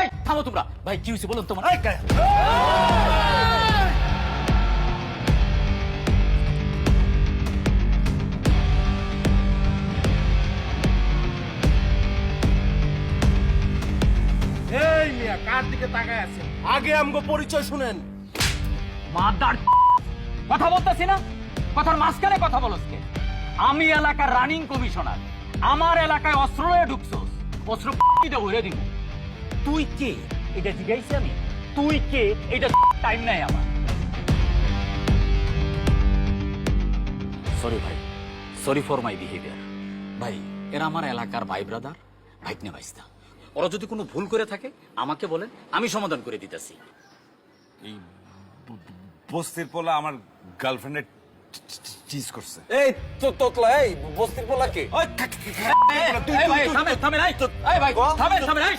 এই থামো তোমরা। ভাই কি হয়েছে বলুন তোমার? এই মিয়া কার দিকে তাকায় আছেন? আগে আমগো পরিচয় শুনেন। মাদার কথা বলতেছি না, কথার মাঝখানে কথা বলছ কে? আমি এলাকার রানিং কমিশনার, আমার এলাকায় অস্ত্র লয়ে ঢুকছস, অস্ত্র ভরে দিব। তুই কে এটা জিজ্ঞাসি আমি? তুই কে এটা টাইম নাই আমার। সরি ভাই, সরি ফর মাই বিহেভিয়ার। ভাই এরা আমার এলাকার ভাই ব্রাদার, ভাইকনে ভাইস্তা। ওরা যদি কোনো ভুল করে থাকে আমাকে বলেন, আমি সমাধান করে দিতেছি। এই বস্তির পোলা আমার গার্লফ্রেন্ডের চিজ করছে। এই তো তোতলা, এই বস্তির পোলা কে? এই ভাই থামেন, থামেন, এই ভাই থামেন, থামেন, এই